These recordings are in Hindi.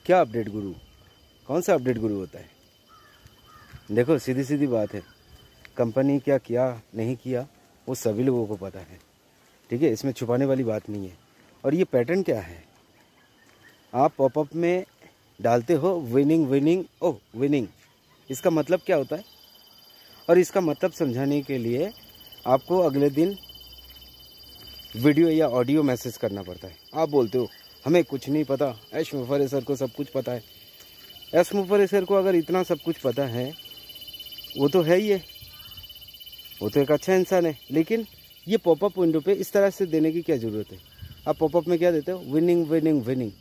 क्या अपडेट गुरु? कौन सा अपडेट गुरु होता है? देखो सीधी सीधी बात है, कंपनी क्या किया नहीं किया वो सभी लोगों को पता है, ठीक है, इसमें छुपाने वाली बात नहीं है। और ये पैटर्न क्या है, आप पॉपअप में डालते हो विनिंग विनिंग ओह विनिंग, इसका मतलब क्या होता है? और इसका मतलब समझाने के लिए आपको अगले दिन वीडियो या ऑडियो मैसेज करना पड़ता है। आप बोलते हो हमें कुछ नहीं पता, ऐश मुफर्रे सर को सब कुछ पता है। ऐश मुफर्रे सर को अगर इतना सब कुछ पता है, वो तो है ही है, वो तो एक अच्छा इंसान है, लेकिन ये पॉपअप विंडो पे इस तरह से देने की क्या ज़रूरत है? आप पॉपअप में क्या देते हो? Winning winning winning.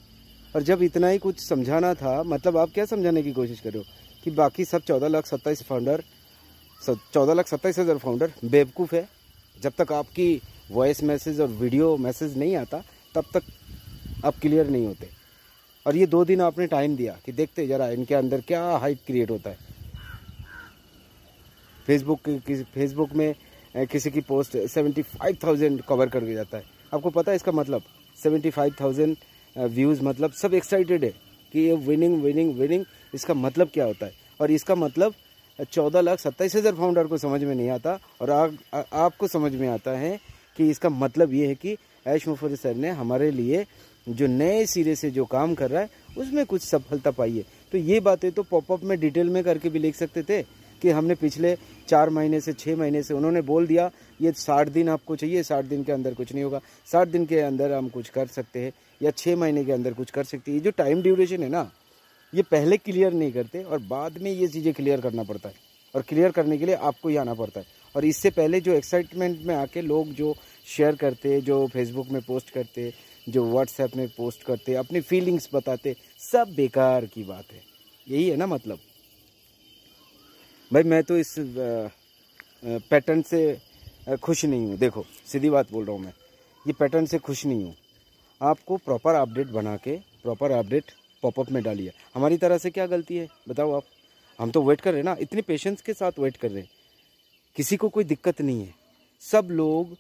और जब इतना ही कुछ समझाना था, मतलब आप क्या समझाने की कोशिश कर रहे हो कि बाकी सब 14,27,000 फाउंडर बेवकूफ़ है। जब तक आपकी वॉइस मैसेज और वीडियो मैसेज नहीं आता तब तक आप क्लियर नहीं होते। और ये 2 दिन आपने टाइम दिया कि देखते ज़रा इनके अंदर क्या हाइप क्रिएट होता है। फेसबुक में किसी की पोस्ट 75,000 कवर करके जाता है। आपको पता है इसका मतलब? 75,000 व्यूज़, मतलब सब एक्साइटेड है कि ये विनिंग विनिंग विनिंग, इसका मतलब क्या होता है? और इसका मतलब 14,27,000 फाउंडर को समझ में नहीं आता, और आपको समझ में आता है कि इसका मतलब ये है कि ऐश मुफर्रे सर ने हमारे लिए जो नए सिरे से जो काम कर रहा है उसमें कुछ सफलता पाई है। तो ये बातें तो पॉपअप में डिटेल में करके भी लिख सकते थे कि हमने पिछले 4 महीने से 6 महीने से, उन्होंने बोल दिया ये 60 दिन आपको चाहिए, 60 दिन के अंदर कुछ नहीं होगा, 60 दिन के अंदर हम कुछ कर सकते हैं, या 6 महीने के अंदर कुछ कर सकते हैं। ये जो टाइम ड्यूरेशन है ना, ये पहले क्लियर नहीं करते और बाद में ये चीज़ें क्लियर करना पड़ता है, और क्लियर करने के लिए आपको ही आना पड़ता है। और इससे पहले जो एक्साइटमेंट में आके लोग जो शेयर करते, जो फेसबुक में पोस्ट करते, जो व्हाट्सएप में पोस्ट करते, अपनी फीलिंग्स बताते, सब बेकार की बात है। यही है ना मतलब? भाई मैं तो इस पैटर्न से खुश नहीं हूँ। देखो सीधी बात बोल रहा हूँ मैं, ये पैटर्न से खुश नहीं हूँ। आपको प्रॉपर अपडेट बना के प्रॉपर अपडेट पॉपअप में डालिए। हमारी तरह से क्या गलती है बताओ आप? हम तो वेट कर रहे हैं ना, इतने पेशेंस के साथ वेट कर रहे हैं, किसी को कोई दिक्कत नहीं है, सब लोग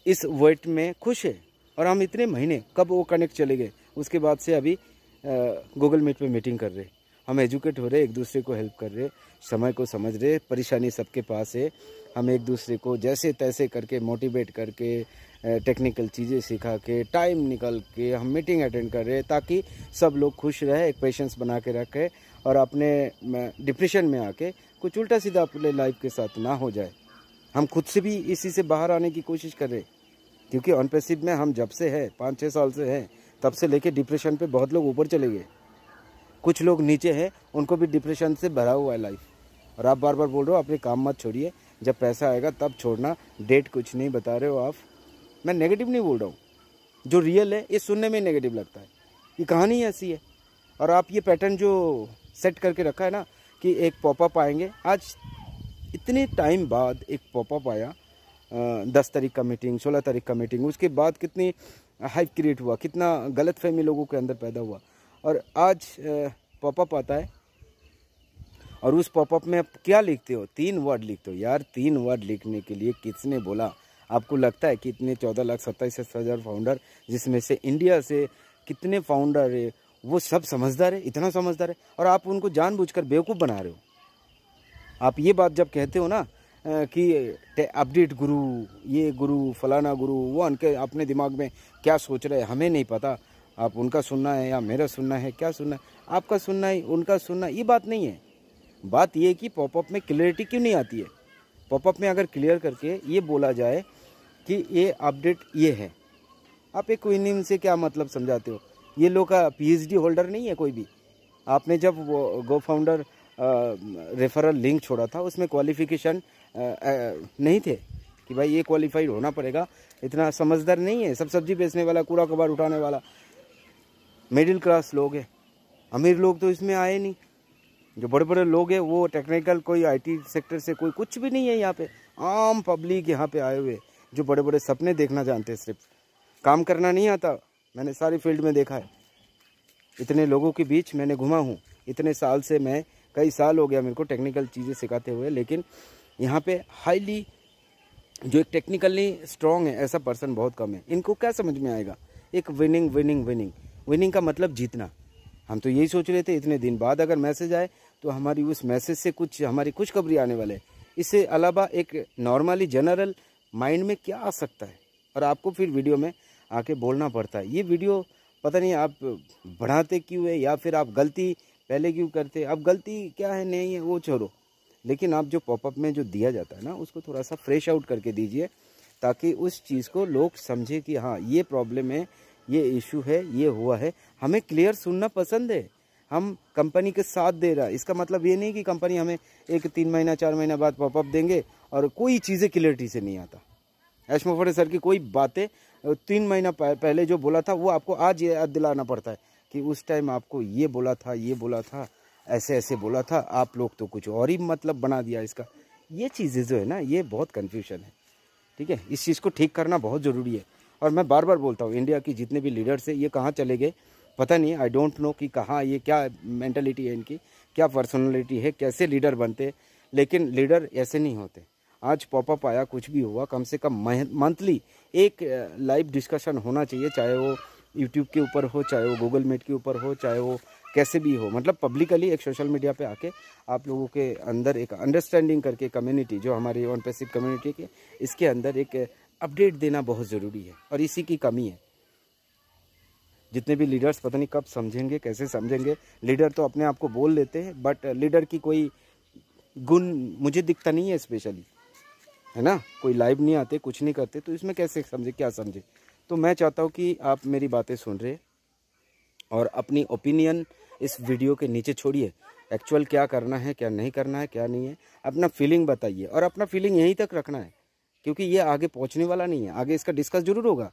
इस वेट में खुश है। और हम इतने महीने, कब वो कनेक्ट चले गए, उसके बाद से अभी गूगल मीट पे मीटिंग कर रहे, हम एजुकेट हो रहे, एक दूसरे को हेल्प कर रहे, समय को समझ रहे, परेशानी सबके पास है, हम एक दूसरे को जैसे तैसे करके मोटिवेट करके, टेक्निकल चीज़ें सिखा के, टाइम निकल के हम मीटिंग अटेंड कर रहे ताकि सब लोग खुश रहे, एक पेशेंस बना के रखे, और अपने डिप्रेशन में आके कुछ उल्टा सीधा अपने लाइफ के साथ ना हो जाए। हम खुद से भी इसी से बाहर आने की कोशिश कर रहे, क्योंकि ऑन पैसिव में हम जब से है 5-6 साल से हैं, तब से लेके डिप्रेशन पे बहुत लोग ऊपर चले गए, कुछ लोग नीचे हैं, उनको भी डिप्रेशन से भरा हुआ है लाइफ। और आप बार बार बोल रहे हो अपने काम मत छोड़िए, जब पैसा आएगा तब छोड़ना, डेट कुछ नहीं बता रहे हो आप। मैं नेगेटिव नहीं बोल रहा हूँ, जो रियल है ये सुनने में नेगेटिव लगता है, ये कहानी ऐसी है। और आप ये पैटर्न जो सेट करके रखा है ना कि एक पॉपअप आएंगे, आज इतने टाइम बाद एक पॉपअप आया, 10 तारीख का मीटिंग, 16 तारीख का मीटिंग, उसके बाद कितनी हाइप क्रिएट हुआ, कितना गलतफहमी लोगों के अंदर पैदा हुआ, और आज पॉपअप आता है। और उस पॉपअप में आप क्या लिखते हो? 3 वर्ड लिखते हो। यार 3 वर्ड लिखने के लिए किसने बोला? आपको लगता है कि इतने 14,27,000 फाउंडर, जिसमें से इंडिया से कितने फाउंडर है, वो सब समझदार है? इतना समझदार है, और आप उनको जानबूझकर बेवकूफ़ बना रहे हो। आप ये बात जब कहते हो ना कि अपडेट गुरु, ये गुरु, फलाना गुरु, वो उनके अपने दिमाग में क्या सोच रहे हैं हमें नहीं पता, आप उनका सुनना है या मेरा सुनना है, क्या सुनना है, आपका सुनना है उनका सुनना, ये बात नहीं है। बात ये है कि पॉपअप में क्लियरिटी क्यों नहीं आती है? पॉपअप में अगर क्लियर करके ये बोला जाए कि ये अपडेट ये है, आप एक विनिंग से क्या मतलब समझाते हो? ये लोग का PhD होल्डर नहीं है कोई भी। आपने जब वो गो फाउंडर रेफरल लिंक छोड़ा था, उसमें क्वालिफिकेशन नहीं थे कि भाई ये क्वालिफाइड होना पड़ेगा, इतना समझदार नहीं है। सब सब्जी बेचने वाला, कूड़ा कबाड़ उठाने वाला मिडिल क्लास लोग हैं, अमीर लोग तो इसमें आए नहीं। जो बड़े बड़े लोग हैं वो टेक्निकल, कोई IT सेक्टर से कोई कुछ भी नहीं है यहाँ पे, आम पब्लिक यहाँ पे आए हुए जो बड़े बड़े सपने देखना जानते हैं, सिर्फ काम करना नहीं आता। मैंने सारी फील्ड में देखा है, इतने लोगों के बीच मैंने घुमा हूँ, इतने साल से, मैं कई साल हो गया मेरे को टेक्निकल चीज़ें सिखाते हुए, लेकिन यहाँ पे हाईली जो एक टेक्निकली स्ट्रॉन्ग है ऐसा पर्सन बहुत कम है। इनको क्या समझ में आएगा? एक विनिंग विनिंग विनिंग, विनिंग का मतलब जीतना, हम तो यही सोच रहे थे इतने दिन बाद अगर मैसेज आए तो हमारी उस मैसेज से कुछ हमारी खुशखबरी आने वाले है। इससे अलावा एक नॉर्मली जनरल माइंड में क्या आ सकता है, और आपको फिर वीडियो में आके बोलना पड़ता है। ये वीडियो पता नहीं आप बढ़ाते क्यों है, या फिर आप गलती पहले क्यों करते। अब गलती क्या है नहीं है वो छोड़ो, लेकिन आप जो पॉपअप में जो दिया जाता है ना, उसको थोड़ा सा फ्रेश आउट करके दीजिए, ताकि उस चीज़ को लोग समझे कि हाँ ये प्रॉब्लम है, ये इशू है, ये हुआ है। हमें क्लियर सुनना पसंद है। हम कंपनी के साथ दे रहा है, इसका मतलब ये नहीं कि कंपनी हमें एक 3 महीना 4 महीना बाद पॉपअप देंगे और कोई चीज़ें क्लियरिटी से नहीं आता। ऐश मुफद्दल सर की कोई बातें 3 महीना पहले जो बोला था वो आपको आज याद दिलाना पड़ता है कि उस टाइम आपको ये बोला था, ये बोला था, ऐसे ऐसे बोला था, आप लोग तो कुछ और ही मतलब बना दिया इसका। ये चीज़ें जो है ना, ये बहुत कन्फ्यूजन है। ठीक है, इस चीज़ को ठीक करना बहुत ज़रूरी है। और मैं बार बार बोलता हूँ, इंडिया की जितने भी लीडर्स हैं ये कहाँ चले गए पता नहीं। आई डोंट नो कि कहाँ, ये क्या मेंटालिटी है इनकी, क्या पर्सनालिटी है, कैसे लीडर बनते। लेकिन लीडर ऐसे नहीं होते। आज पॉपअप आया, कुछ भी हुआ, कम से कम मंथली एक लाइव डिस्कशन होना चाहिए, चाहे वो यूट्यूब के ऊपर हो, चाहे वो गूगल मीट के ऊपर हो, चाहे वो कैसे भी हो। मतलब पब्लिकली एक सोशल मीडिया पे आके आप लोगों के अंदर एक अंडरस्टैंडिंग करके कम्युनिटी जो हमारी ऑन पैसिव कम्युनिटी के, इसके अंदर एक अपडेट देना बहुत ज़रूरी है, और इसी की कमी है। जितने भी लीडर्स पता नहीं कब समझेंगे, कैसे समझेंगे। लीडर तो अपने आप को बोल लेते हैं, बट लीडर की कोई गुण मुझे दिखता नहीं है स्पेशली, है ना। कोई लाइव नहीं आते, कुछ नहीं करते, तो इसमें कैसे समझे, क्या समझे। तो मैं चाहता हूँ कि आप मेरी बातें सुन रहे और अपनी ओपिनियन इस वीडियो के नीचे छोड़िए। एक्चुअल क्या करना है, क्या नहीं करना है, क्या नहीं है, अपना फीलिंग बताइए, और अपना फीलिंग यहीं तक रखना है, क्योंकि ये आगे पहुंचने वाला नहीं है। आगे इसका डिस्कस जरूर होगा,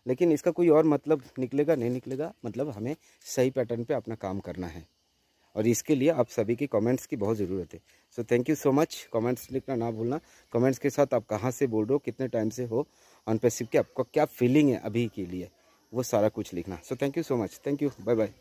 लेकिन इसका कोई और मतलब निकलेगा नहीं निकलेगा। मतलब हमें सही पैटर्न पे अपना काम करना है, और इसके लिए आप सभी की कमेंट्स की बहुत ज़रूरत है। सो thank you so much. Comments लिखना ना भूलना। कमेंट्स के साथ आप कहाँ से बोल रहे हो, कितने टाइम से हो ऑन पैसिव के, आपका क्या फीलिंग है अभी के लिए, वो सारा कुछ लिखना। So thank you so much. Thank you, bye bye.